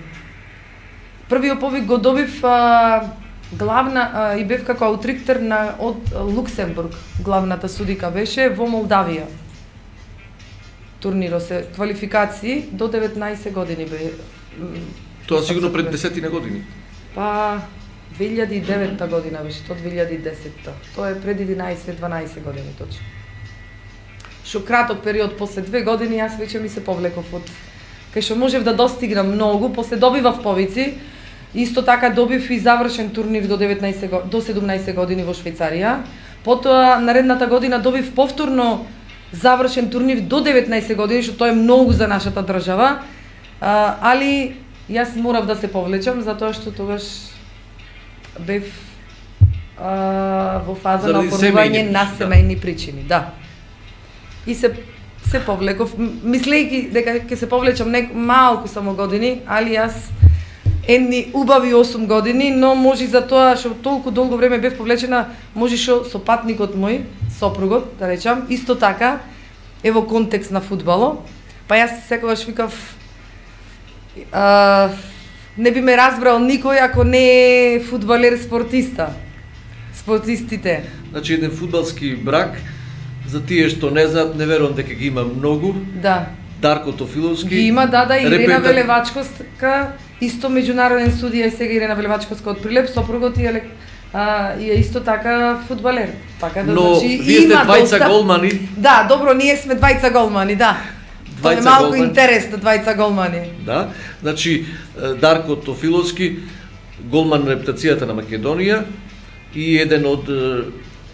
Првиот повик го добив главна и бев како аутриктер од Луксембург. Главната судика беше во Молдавија. Турниро се квалификации до 19 години бе. Тоа сигурно пред 10 години. Па 2009 година беше, тоа 2010. Тоа е пред 11-12 години точно. Шо краток период, после 2 години јас веќе ми се повлеков од кај што можев да достигнам многу, после добивав повици. Исто така добив и завршен турнир до 17 години во Швајцарија. Потоа наредната година добив повторно завршен турнир до 19 години, што тоа е многу за нашата држава. Али јас морав да се повлечам затоа што тогаш бев во фаза на оформување на семејни причини, да. И се повлеков, мислејќи дека ќе се повлечам малку само години, али јас едни убави 8 години, но може за тоа што толку долго време бев повлечена, може што сопатникот мој, сопругот, да речам, исто така е во контекст на фудбало. Па јас секогаш викав не би ме разбрал никој ако не е фудбалер спортиста. Спортистите. Значи еден фудбалски брак, за тие што не знаат, не верувам дека ги има многу. Да. Дарко Тофиловски. Ги има, Ирена Велевачковска, исто меѓународен судија и сега Ирена Велевачковска од Прилеп, сопругот и е исто така фудбалер. Така да, но значи, вие сте двајца голмани. Да, добро, ние сме двајца голмани, да. Тоа е малку интересно, двајца голмани. Да, значи Дарко Тофиловски, голман на репутацијата на Македонија и еден од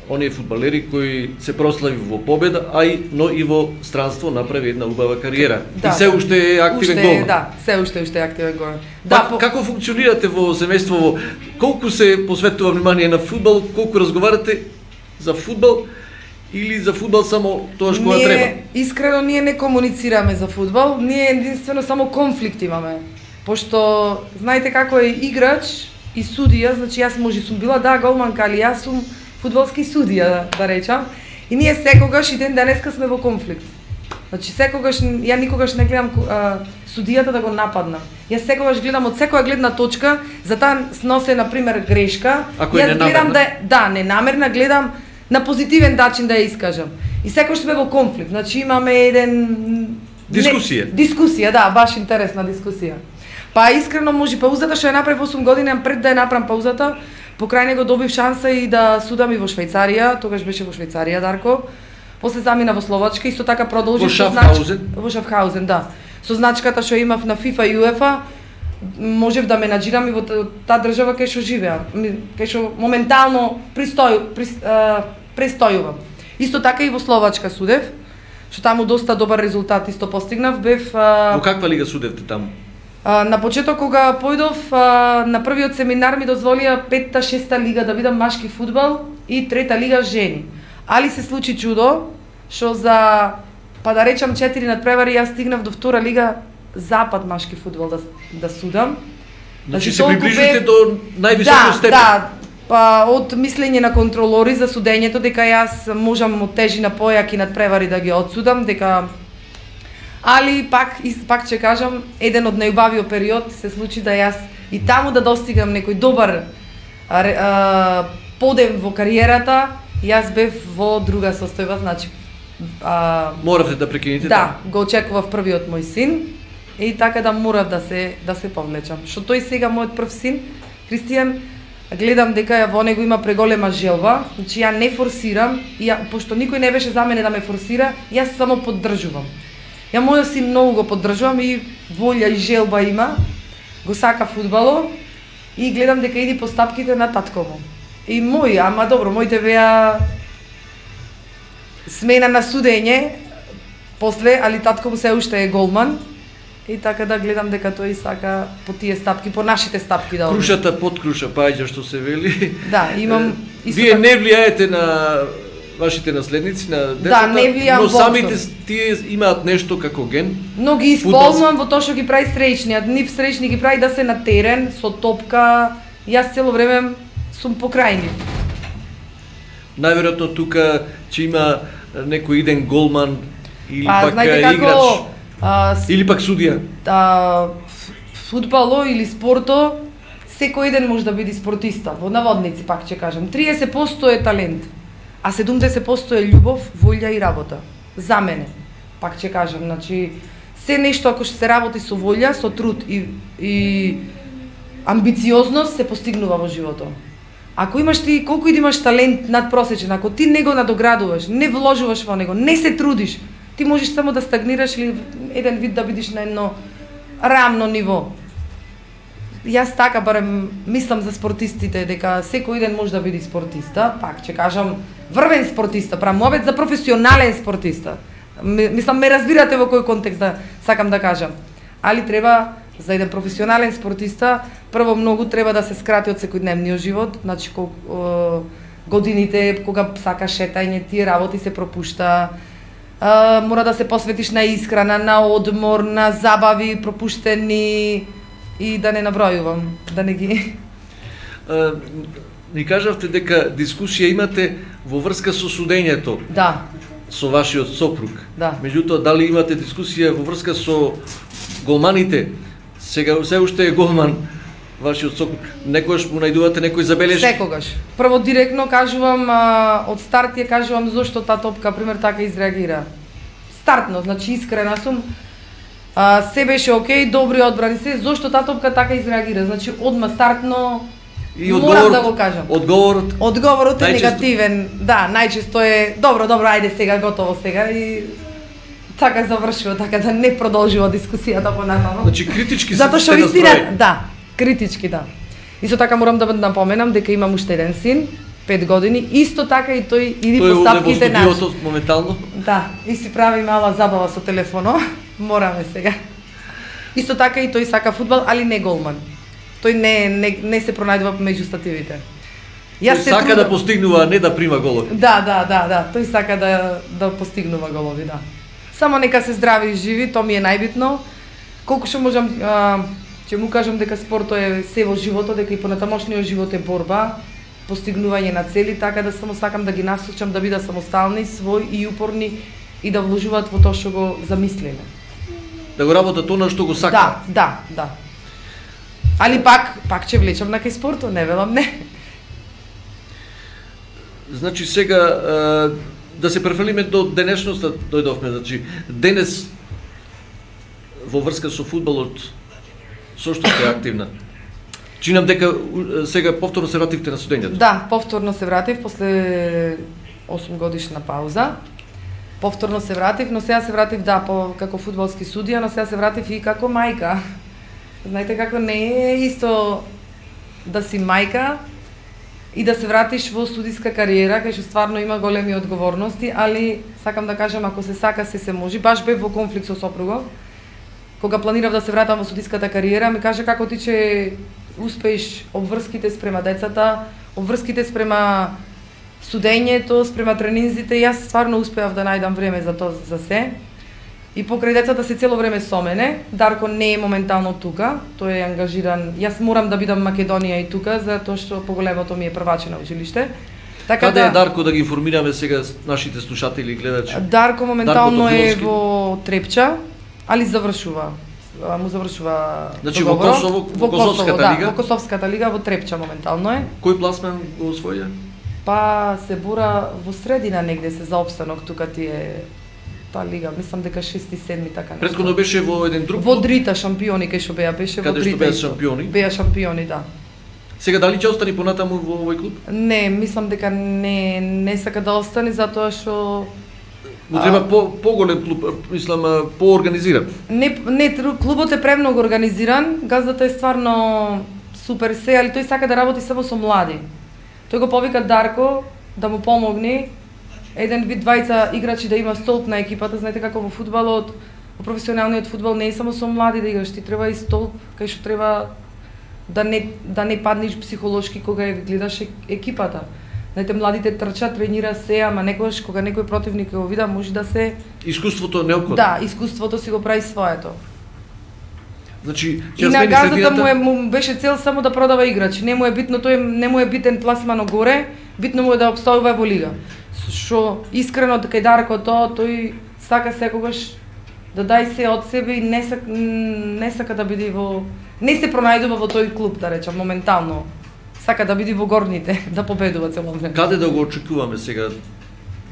оние фудбалери кои се прослави во победа, но и во странство направи една убава кариера. Да, и се уште е активен голман. Да, се уште е активен голман. Да, како функционирате во семејство? Колку се посветува внимание на фудбал, колку разговарате за фудбал или за фудбал само тоа што треба? Искрено ние не комуницираме за фудбал, ние единствено само конфликт имаме. Пошто знаете како е играч и судија, значи јас може сум била голманка, али јас сум фудбалски судија, да речам, и ние секогаш и ден денеска сме во конфликт. Значи секогаш, ја никогаш не гледам судијата да го нападнам. Јас секогаш гледам од секоја гледна точка, за таа сносе, например, грешка. Ако е ненамерна? Да, ненамерна, гледам на позитивен начин да ја искажам. И секогаш сме во конфликт, значи имаме еден... Дискусија. Дискусија, да, баш интересна дискусија. Па искрено може паузата што ја направив 8 години, пред да ја направам паузата, покрај него добив шанса и да судам и во Швајцарија, тогаш беше во Швајцарија Дарко. После замина во Словачка, исто така продолжив во Шафхаузен. Во Шафхаузен, да. Со значката што имав на FIFA и UEFA, можев да менаџирам и во таа држава кај што живеам, кај што моментално престојувам. Исто така и во Словачка судев, што таму доста добар резултат исто постигнав, бев... Во каква лига судевте таму? На почеток кога појдов на првиот семинар ми дозволија 5-та, 6-та лига да видам машки фудбал и 3-та лига жени. Али се случи чудо, што за, па да речам 4 надпревари, јас стигнав до 2-та лига запад машки фудбал да судам. Значи се приближите до највисока степен. Да, па од мислење на контролори за судењето дека јас можам од тежина појаки надпревари да ги одсудам, дека али пак ќе кажам, еден од најубавиот период се случи да јас и таму да достигам некој добар подем во кариерата, јас бев во друга состојба, значи моравте да прекинете? Да, го очекував првиот мој син и така да морав да се повлечам. Што тој сега мојот прв син, Кристијан, гледам дека во него има преголема желба, значи ја не форсирам, и пошто никој не беше за мене да ме форсира, јас само поддржувам. Ја мојот син многу го поддржувам и волја и желба има, го сака фудбало и гледам дека иди по стапките на татко му. И моите беа смена на судење, После, али татко му се уште е голман. И така да гледам дека тој сака по тие стапки, по нашите стапки да оди. Крушата под круша паѓа, што се вели. Да, имам Вие не влијаете на вашите наследници, на децата, не влијам но самите воопшто. тие имаат нешто како ген. Но ги исполнувам во тоа што ги прави среќниот. Нив среќни ги прави да се на терен со топка. Јас цело време сум покрај нив. Најверојатно тука ќе има некој иден голман или Па, пак знаете играч. како Или пак судија. Фудбало или спорто, секој ден може да биде спортиста, во наводници пак ќе кажам. 30% е талент, а 70% е љубов, волја и работа. За мене, пак ќе кажам, значи се нешто ако што се работи со волја, со труд и амбициозност се постигнува во животот. Ако имаш ти колку и да имаш талент надпросечен, ако ти не го надоградуваш, не вложуваш во него, не се трудиш, ти можеш само да стагнираш или еден вид да бидеш на едно рамно ниво. Јас така барем мислам за спортистите дека секој ден може да биде спортиста, пак ќе кажам врвен спортиста, мовет за професионален спортиста. Мислам ме разбирате во кој контекст да сакам да кажам. Али треба за еден професионален спортиста прво многу треба да се скрати од секојдневниот живот, значи годините кога сака шетање, тие работи се пропушта. Мора да се посветиш на исхрана, на одмор, на забави пропуштени и да не набројувам, да не ги... Ни кажавте дека дискусија имате во врска со судењето. Да. Со вашиот сопруг. Да. Меѓутоа, дали имате дискусија во врска со голманите? Сега се уште е голман вашиот сопруг. Некојаш му најдувате некој забелешки? Секогаш. Прво директно кажувам, од старт ја кажувам зошто таа топка, пример, така изреагира. Стартно, значи искрена сум. Се беше окей, добри одбрани се, зошто таа топка така изреагира. Значи одма стартно И морам да го кажам. Одговорот е негативен. Да, најчесто е добро, ајде сега, готово сега и така завршува, така да не продолжува дискусијата понатаму. Значи критички затоа што сте вистина, настроени. да, критички, да. Исто така морам да напоменам дека имам уште еден син, 5 години, исто така и тој иди по стапките наши. Тој е во студиото моментално? Да, и си прави мала забава со телефонот. Мораме сега. Исто така и тој сака фудбал, али не голман. Тој не се пронајдува меѓу стативите. Тој сака да постигнува, а не да прима голови. Да. Тој сака да постигнува голови, да. Само нека се здрави и живи, тоа ми е најбитно. Колку што можам, ќе му кажам дека спортот е се во животот, дека и понатамошниот живот е борба, постигнување на цели, така да само сакам да ги насочам да бидат самостални, свој и упорни и да вложуваат во тоа што го замислиле. Да го работат она што го сака. Да. Али пак ќе влечам на кај спортот, не велам не. Значи сега да се префрлиме до денешноста, дојдовме, значи денес во врска со фудбалот со што сте активна? Чинам дека сега повторно се вративте на судењето. Да, повторно се вратив после 8 годишна пауза. Повторно се вратив, но сега се вратив како фудбалски судија, но сега се вратив и како мајка. Знаете како не е исто да си мајка и да се вратиш во судиска кариера, кај што стварно има големи одговорности, али сакам да кажам, ако се сака, се може. Баш бев во конфликт со сопругов. Кога планирав да се вратам во судиската кариера, ми кажа како ти ќе успееш обврските спрема децата, обврските спрема судењето, спрема тренинзите. Јас стварно успеав да најдам време за тоа, за се. И покрај децата се цело време со мене. Дарко не е моментално тука, тој е ангажиран. Јас морам да бидам Македонија и тука, затоа што поголемото ми е прваче на училиште. Така каде е Дарко, да ги информираме сега нашите слушатели и гледачи? Дарко моментално е во Трепча, али завршува. Му завршува значи во Косово, во Косовската лига? Во Косовската лига, во Трепча моментално е. Кој пласман го освоја? Па се бура во средина негде се за опстанок, тука ти е таа лига, мислам дека 6 и 7 така нешто. Претходно беше во еден друг во Дрита шампиони кај што беше во Дрита. Каде што беа шампиони? Беа шампиони, да. Сега дали ќе остани понатаму во овој клуб? Не, мислам дека не сака да остане затоа што му треба поголем клуб, мислам поорганизиран. Не, клубот е премногу организиран, газдата е стварно супер се, али тој сака да работи само со млади. Тој го повика Дарко да му помогне еден вид двајца играчи да има столб на екипата, знаете како во фудбалот, во професионалниот фудбал не е само со млади да играш, ти треба и столб кај што треба да не паднеш психолошки кога ја гледаш екипата. Знаете, младите трчат, тренира се, ама некогаш кога некој противник го вида, може да се... Искуството е неопходно. Да, искуството си го прави своето. Значи, и на газата му беше цел само да продава играчи. Не му е битно, тој не му е битен пласмано горе, битно му е да обстојува во лига. Што искрено кај Дарко тој сака секогаш да дај се од себе и не сака да биде во... Не се пронајдува во тој клуб, да речам, моментално. Сака да биде во горните, да победува цело време. Каде да го очекуваме сега?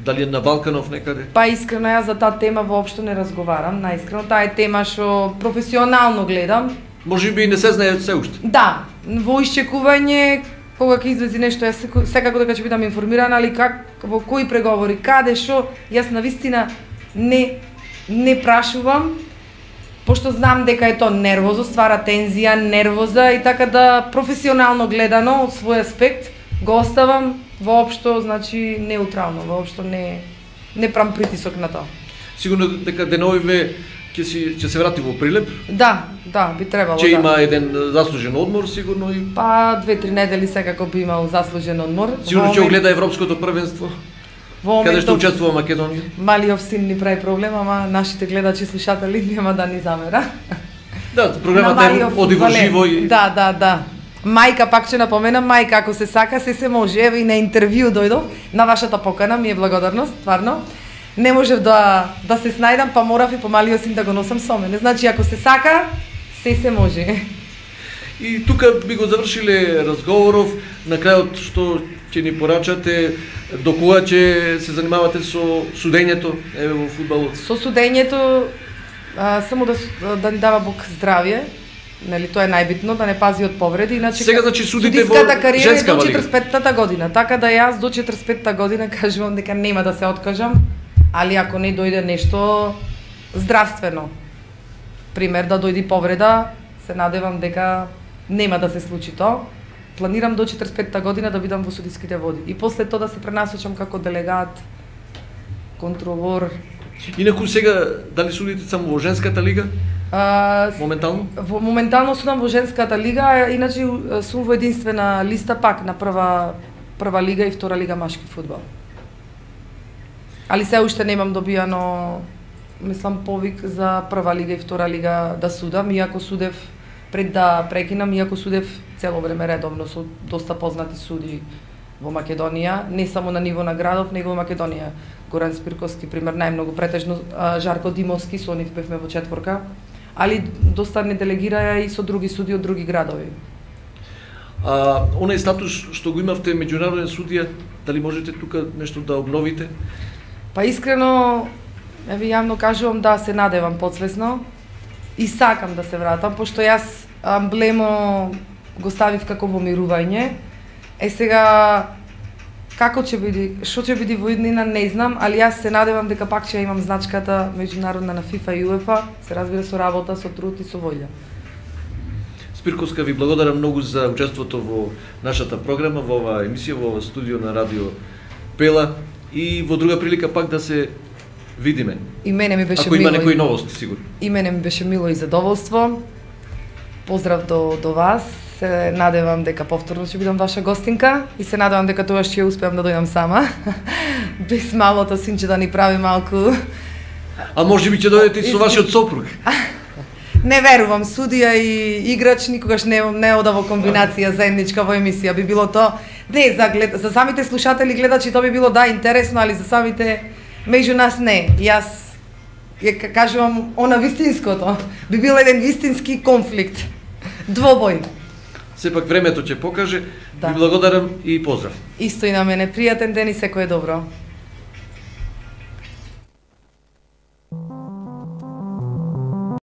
Дали е на Балканов некаде? Па искрено јас за таа тема воопшто не разговарам, наискрено. Таа е тема што професионално гледам. Може би не се знае се уште. Да, во исчекување, кога ќе излезе нешто, јас секако дека ќе бидам информирана, али во кои преговори, каде, што, јас навистина не прашувам, пошто знам дека е тоа нервозо, ствара тензија, нервоза и така да професионално гледано од свој аспект го оставам воопшто, значи неутрално, воопшто не прам притисок на тоа. Сигурно дека деновиве ќе се врати во Прилеп? Да, би требало. Ќе има еден заслужен одмор сигурно и па 2-3 недели секако би имал заслужен одмор. Сигурно ќе гледа Европското првенство. Каде што учествува Македонија? Малиов син ни прави проблем, ама нашите гледачи и слушатели нема да ни замера. Да, програмата е оди во живо и... Да. Мајка, пак ќе напоменам, мајка, ако се сака, се може. Ево и на интервју дојдов, на вашата покана, ми е благодарност, стварно. Не можев да се снајдам, па морав и по малиот син да го носам со мене. Значи, ако се сака, се може. И тука би го завршиле разговоров, на крајот што ќе ни порачате, до кога ќе се занимавате со судењето во фудбалот? Со судењето, само да ни дава Бог здравје, нели тоа е најбитно, да не пази од повреди, иначе сега значи судите во женска до 45-та година, така да јас до 45-та година кажувам дека нема да се откажам, али ако не дојде нешто здравствено, пример да дојде повреда, се надевам дека нема да се случи тоа. Планирам до 45-та година да бидам во судиските води и после тоа да се пренасочам како делегат, контролор. Инаку сега дали судите само во женската лига? Моментално? Моментално судам во женската лига, иначе сум во единствена листа пак на прва лига и втора лига машки фудбал. Али се уште немам добијано, мислам, повик за прва лига и втора лига да судам, иако судев пред да прекинам, иако судев цело време редовно со доста познати суди во Македонија, не само на ниво на градов, него во Македонија. Горан Спирковски, пример, најмногу претежно, Жарко Димовски, со нив бевме во четворка, али доста не делегираја и со други суди од други градови. Онај статус што го имавте меѓународен судија, дали можете тука нешто да обновите? Па искрено, еве јавно кажувам да се надевам подсвесно и сакам да се вратам, пошто јас амблемо го ставив како во мирување. Сега како ќе биде, што ќе биде во иднина, не знам, али јас се надевам дека пак ќе имам значката меѓународна на ФИФА и УЕФА, се разбира со работа, со труд и со волја. Спирковска, ви благодарам многу за учеството во нашата програма, во оваа емисија, во ова студио на Радио Пела и во друга прилика пак да се видиме. И мене ми беше ако има некои новости, сигурно. И мене ми беше мило и задоволство. Поздрав до вас. Се надевам дека повторно ќе бидам ваша гостинка и се надевам дека тогаш ќе успеам да дојдам сама. Без малото синче да ни прави малку. А може би ќе дојдете и со вашиот сопруг. Не верувам, судија и играч никогаш не ода во комбинација заедничка во емисија. Би било тоа не за самите слушатели, гледачи тоа би било да интересно, али за самите меѓу нас не. Јас ја кажувам она вистинското. Би бил еден вистински конфликт. Двобој. Сепак времето ќе покаже. Да. Ви благодарам и поздрав. Исто и на мене. Пријатен ден и секое добро.